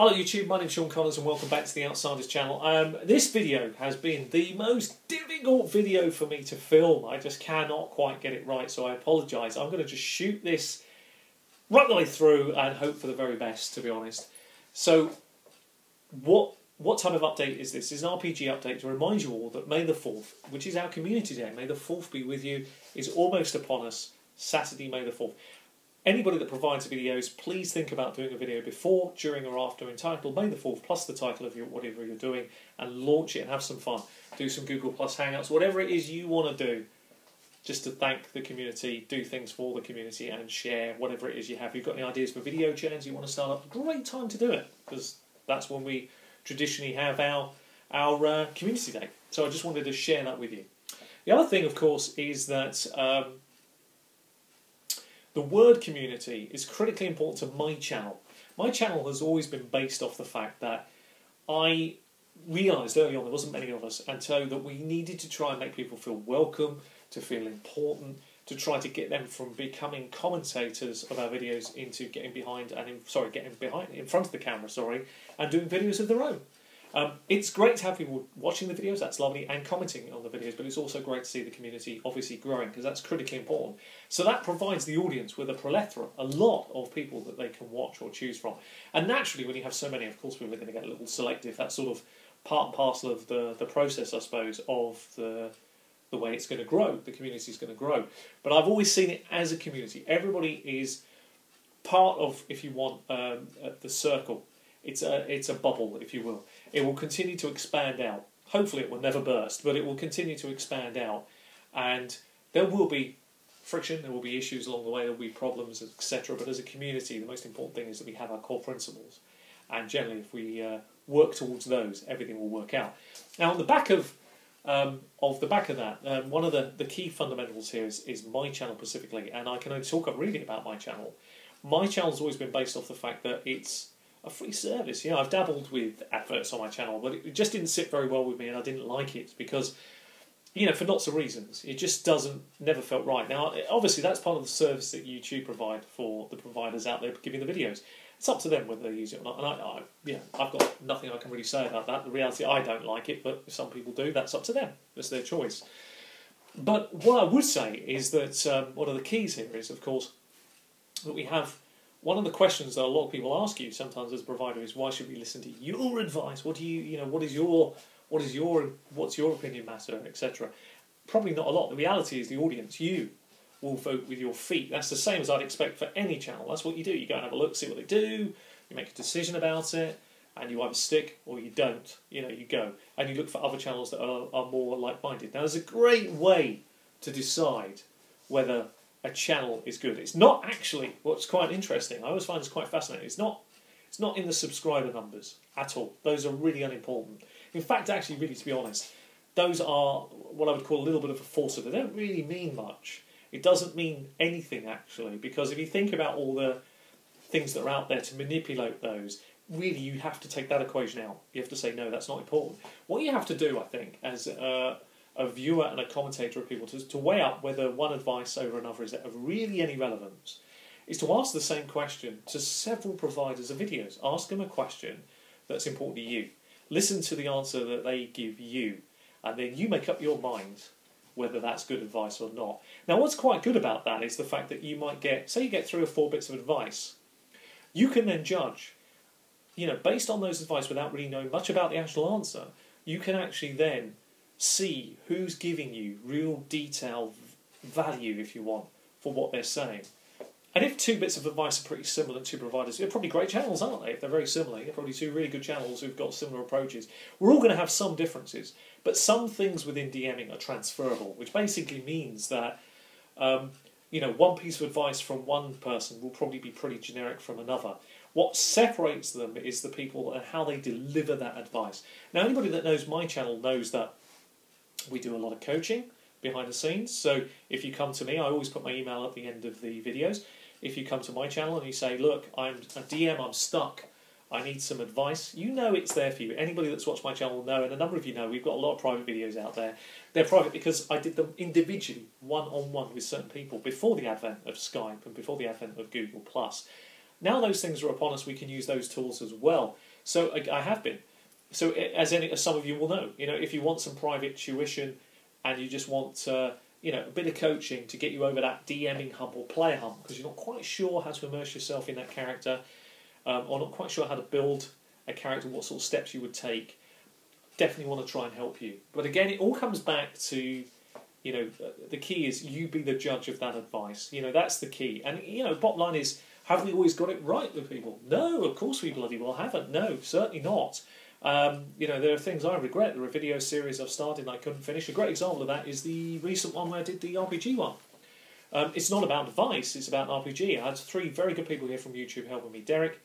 Hello YouTube, my name's Sean Connors and welcome back to the Outsiders channel. This video has been the most difficult video for me to film. I just cannot quite get it right, so I apologise. I'm going to just shoot this right the way through and hope for the very best, to be honest. So, what type of update is this? It's an RPG update to remind you all that May the 4th, which is our community day, May the 4th be with you, is almost upon us, Saturday, May the 4th. Anybody that provides videos, please think about doing a video before, during or after entitled May the 4th plus the title of whatever you're doing and launch it and have some fun. Do some Google Plus Hangouts, whatever it is you want to do, just to thank the community, do things for the community and share whatever it is you have. If you've got any ideas for video channels you want to start up, great time to do it because that's when we traditionally have our community day. So I just wanted to share that with you. The other thing, of course, is that the word community is critically important to my channel. My channel has always been based off the fact that I realised early on there wasn't many of us, and so that we needed to try and make people feel welcome, to feel important, to try to get them from becoming commentators of our videos into getting in front of the camera, and doing videos of their own. It's great to have people watching the videos, that's lovely, and commenting on the videos, but it's also great to see the community obviously growing, because that's critically important. So that provides the audience with a plethora, a lot of people that they can watch or choose from. And naturally, when you have so many, of course, people are going to get a little selective. That's sort of part and parcel of the process, I suppose, of the way it's going to grow, the community is going to grow. But I've always seen it as a community. Everybody is part of, if you want, the circle. It's a bubble, if you will. It will continue to expand out. Hopefully it will never burst, but it will continue to expand out. And there will be friction, there will be issues along the way, there will be problems, etc. But as a community, the most important thing is that we have our core principles. And generally, if we work towards those, everything will work out. Now, on the back of that, one of the key fundamentals here is my channel specifically. And I can only talk really about my channel. My channel's always been based off the fact that it's a free service. Yeah, I've dabbled with adverts on my channel, but it just didn't sit very well with me, and I didn't like it because, for lots of reasons, it just never felt right. Now, obviously, that's part of the service that YouTube provide for the providers out there giving the videos. It's up to them whether they use it or not, and I've got nothing I can really say about that. The reality, I don't like it, but if some people do, that's up to them. It's their choice. But what I would say is that one of the keys here is, of course, that we have. One of the questions that a lot of people ask you sometimes as a provider is, why should we listen to your advice? What's your opinion matter, etc. Probably not a lot. The reality is the audience, you will vote with your feet. That's the same as I'd expect for any channel. That's what you do. You go and have a look, see what they do, you make a decision about it, and you either stick or you don't. You go. And you look for other channels that are more like-minded. Now, there's a great way to decide whether a channel is good. It's not actually, what's quite interesting, I always find this quite fascinating, it's not in the subscriber numbers at all. Those are really unimportant. In fact, actually, really, to be honest, those are what I would call a little bit of a falsehood. They don't really mean much. It doesn't mean anything, actually, because if you think about all the things that are out there to manipulate those, really you have to take that equation out. You have to say, no, that's not important. What you have to do, I think, as a viewer and a commentator of people to weigh up whether one advice over another is of really any relevance, is to ask the same question to several providers of videos. Ask them a question that's important to you. Listen to the answer that they give you, and then you make up your mind whether that's good advice or not. Now, what's quite good about that is the fact that you might get, say you get 3 or 4 bits of advice, you can then judge, based on those advice without really knowing much about the actual answer, you can actually then see who's giving you real detailed value, if you want, for what they're saying. And if 2 bits of advice are pretty similar to 2 providers, they're probably great channels, aren't they? If they're very similar, they're probably 2 really good channels who've got similar approaches. We're all going to have some differences, but some things within DMing are transferable, which basically means that one piece of advice from one person will probably be pretty generic from another. What separates them is the people and how they deliver that advice. Now, anybody that knows my channel knows that we do a lot of coaching behind the scenes. So if you come to me, I always put my email at the end of the videos. If you come to my channel and you say, look, I'm a DM, I'm stuck, I need some advice, it's there for you. Anybody that's watched my channel will know, and a number of you know, we've got a lot of private videos out there. They're private because I did them individually, one-on-one with certain people, before the advent of Skype and before the advent of Google+. Now those things are upon us, we can use those tools as well. So I have been. So as some of you will know, if you want some private tuition and you just want a bit of coaching to get you over that DMing hump or player hump because you're not quite sure how to immerse yourself in that character, or not quite sure how to build a character, what sort of steps you would take, definitely want to try and help you. But again, it all comes back to, the key is you be the judge of that advice. That's the key. And, bottom line is, have we always got it right with people? No, of course we bloody well haven't. No, certainly not. There are things I regret. There are video series I've started and I couldn't finish. A great example of that is the recent one where I did the RPG one. It's not about advice, it's about an RPG. I had 3 very good people here from YouTube helping me. Derek,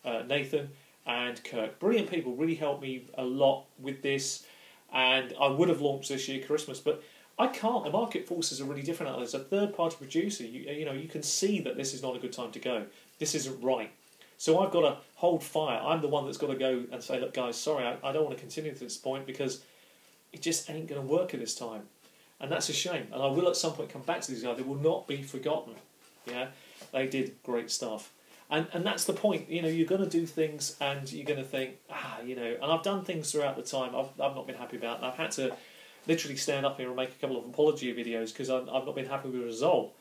Nathan and Kirk. Brilliant people, really helped me a lot with this. And I would have launched this year Christmas, but I can't. The market forces are really different out there. As a third-party producer, you can see that this is not a good time to go. This isn't right. So I've got to hold fire. I'm the one that's got to go and say, look, guys, sorry, I don't want to continue to this point because it just ain't going to work at this time. And that's a shame. And I will at some point come back to these guys. They will not be forgotten. Yeah, they did great stuff. And that's the point. You're going to do things and you're going to think, and I've done things throughout the time I've not been happy about. And I've had to literally stand up here and make a couple of apology videos because I've not been happy with the result.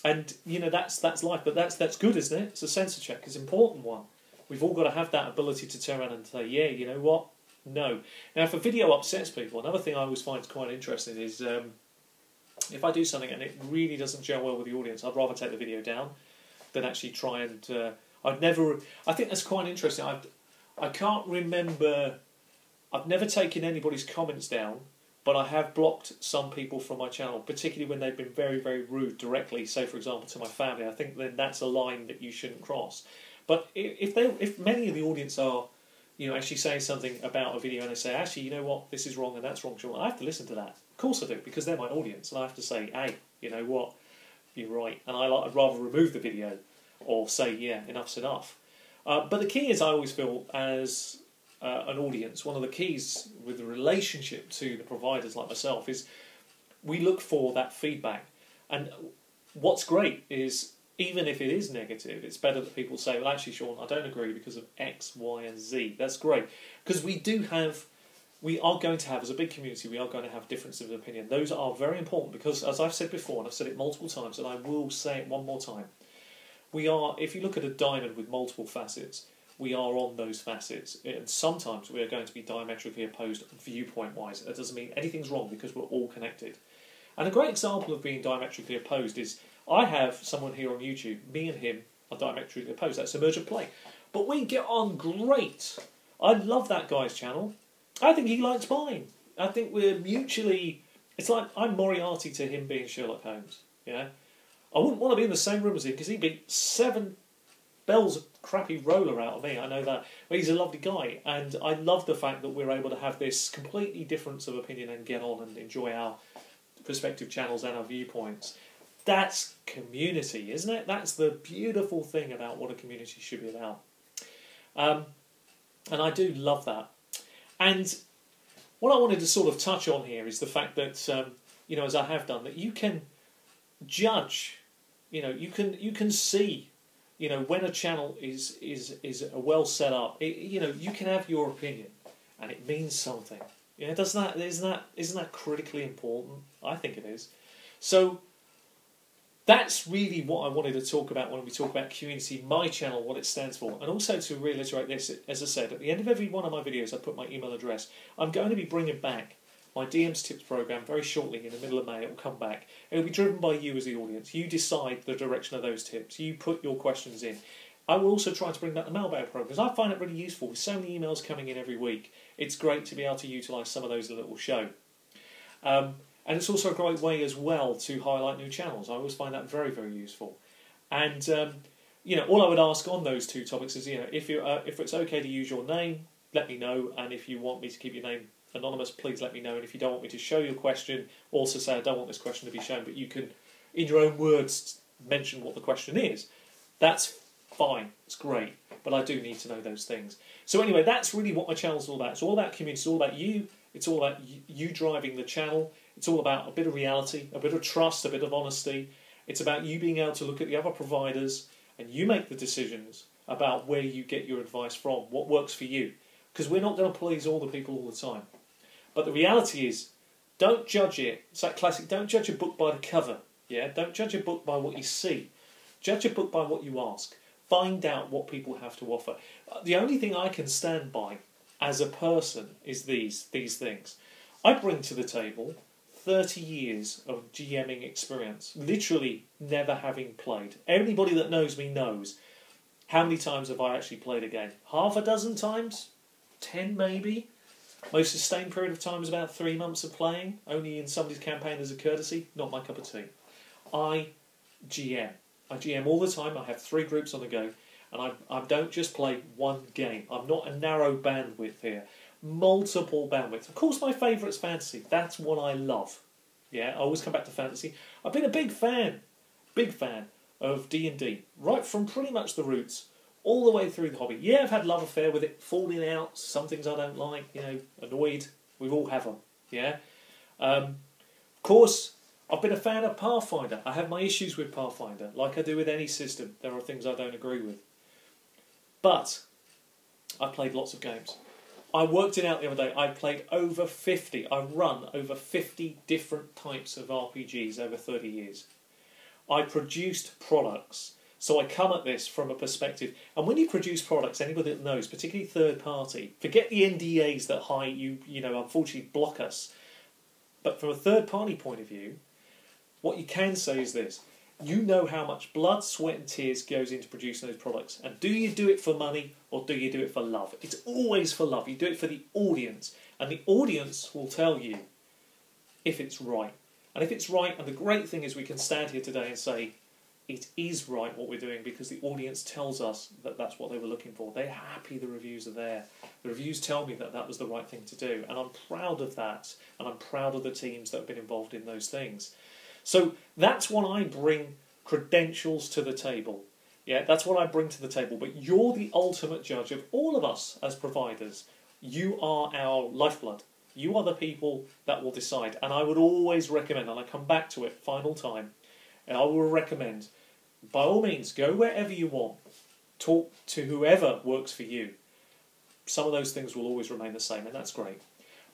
And that's life, but that's good, isn't it? It's a censor check. It's an important one. We've all got to have that ability to turn around and say, yeah, you know what? No. Now, if a video upsets people, another thing I always find quite interesting is if I do something and it really doesn't gel well with the audience, I'd rather take the video down than actually try and. I think that's quite interesting. I can't remember. I've never taken anybody's comments down. But I have blocked some people from my channel, particularly when they've been very, very rude directly, say, for example, to my family. I think then that's a line that you shouldn't cross. But if many of the audience are, actually saying something about a video and they say, actually, you know what, this is wrong and that's wrong, Sean, I have to listen to that. Of course I do, because they're my audience. And I have to say, hey, you know what, you're right. And I'd rather remove the video or say, yeah, enough's enough. But the key is, I always feel, as an audience, one of the keys with the relationship to the providers like myself is we look for that feedback. And what's great is, even if it is negative, it's better that people say, well, actually, Sean, I don't agree because of X, Y, and Z. That's great. Because we are going to have, as a big community, we are going to have differences of opinion. Those are very important because, as I've said before, and I've said it multiple times, and I will say it one more time, if you look at a diamond with multiple facets, we are on those facets, and sometimes we are going to be diametrically opposed viewpoint-wise. That doesn't mean anything's wrong because we're all connected. And a great example of being diametrically opposed is, I have someone here on YouTube, me and him are diametrically opposed, that's Emergent Play. But we get on great. I love that guy's channel. I think he likes mine. I think we're mutually, it's like I'm Moriarty to him being Sherlock Holmes. I wouldn't want to be in the same room as him because he'd beat 7 bells of crappy roller out of me, I know that. But he's a lovely guy, and I love the fact that we're able to have this completely difference of opinion and get on and enjoy our perspective channels and our viewpoints. That's community, isn't it? That's the beautiful thing about what a community should be about. And I do love that. And what I wanted to sort of touch on here is the fact that, as I have done, that you can judge, you can see, when a channel is well set up, you can have your opinion, and it means something. Isn't that critically important? I think it is. So that's really what I wanted to talk about when we talk about community, my channel, what it stands for. And also to reiterate this, as I said, at the end of every one of my videos, I put my email address. I'm going to be bringing back my DMs Tips program very shortly in the middle of May. It will come back. It will be driven by you as the audience. You decide the direction of those tips. You put your questions in. I will also try to bring back the mailbag program because I find it really useful with so many emails coming in every week. It's great to be able to utilise some of those in a little show. And it's also a great way as well to highlight new channels. I always find that very, very useful. And, all I would ask on those 2 topics is, if it's okay to use your name, let me know. And if you want me to keep your name anonymous, please let me know. And if you don't want me to show your question, also say I don't want this question to be shown, but you can, in your own words, mention what the question is. That's fine. It's great. But I do need to know those things. So anyway, that's really what my channel's all about. It's all about community. It's all about you. It's all about you driving the channel. It's all about a bit of reality, a bit of trust, a bit of honesty. It's about you being able to look at the other providers and you make the decisions about where you get your advice from, what works for you. Because we're not going to please all the people all the time. But the reality is, don't judge it. It's that classic, don't judge a book by the cover. Yeah, don't judge a book by what you see. Judge a book by what you ask. Find out what people have to offer. The only thing I can stand by as a person is these things. I bring to the table 30 years of GMing experience, literally never having played. Anybody that knows me knows how many times have I actually played a game. Half a dozen times? 10 maybe? Most sustained period of time is about 3 months of playing, only in somebody's campaign as a courtesy. Not my cup of tea. I GM. I GM all the time. I have 3 groups on the go, and I don't just play one game. I'm not a narrow bandwidth here. Multiple bandwidths. Of course, my favourite's fantasy. That's what I love. Yeah, I always come back to fantasy. I've been a big fan of D&D, right from pretty much the roots, all the way through the hobby. Yeah, I've had love affair with it, falling out, some things I don't like, annoyed. We all have them, yeah. Of course, I've been a fan of Pathfinder. I have my issues with Pathfinder, like I do with any system. There are things I don't agree with. But I've played lots of games. I worked it out the other day. I played over 50. I've run over 50 different types of RPGs over 30 years. I produced products. So I come at this from a perspective. And when you produce products, anybody that knows, particularly third party, forget the NDAs that unfortunately block us. But from a third party point of view, what you can say is this. You know how much blood, sweat and tears goes into producing those products. And do you do it for money or do you do it for love? It's always for love. You do it for the audience. And the audience will tell you if it's right. And if it's right, and the great thing is we can stand here today and say, it is right what we're doing because the audience tells us that that's what they were looking for. They're happy the reviews are there. The reviews tell me that that was the right thing to do. And I'm proud of that. And I'm proud of the teams that have been involved in those things. So that's when I bring credentials to the table. Yeah, that's what I bring to the table. But you're the ultimate judge of all of us as providers. You are our lifeblood. You are the people that will decide. And I would always recommend, and I come back to it final time, and I will recommend, by all means, go wherever you want. Talk to whoever works for you. Some of those things will always remain the same, and that's great.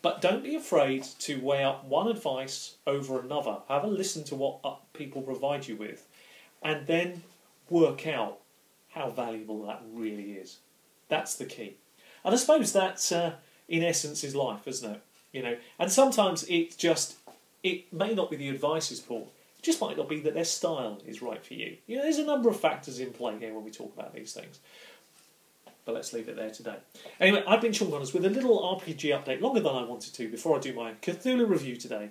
But don't be afraid to weigh up one advice over another. Have a listen to what people provide you with, and then work out how valuable that really is. That's the key. And I suppose that, in essence, is life, isn't it? And sometimes it may not be the advice is poor. It just might not be that their style is right for you. There's a number of factors in play here when we talk about these things. But let's leave it there today. Anyway, I've been Sean Connors with a little RPG update, longer than I wanted to, before I do my Cthulhu review today.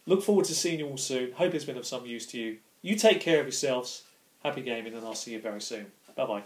Look forward to seeing you all soon. Hope it's been of some use to you. You take care of yourselves. Happy gaming, and I'll see you very soon. Bye-bye.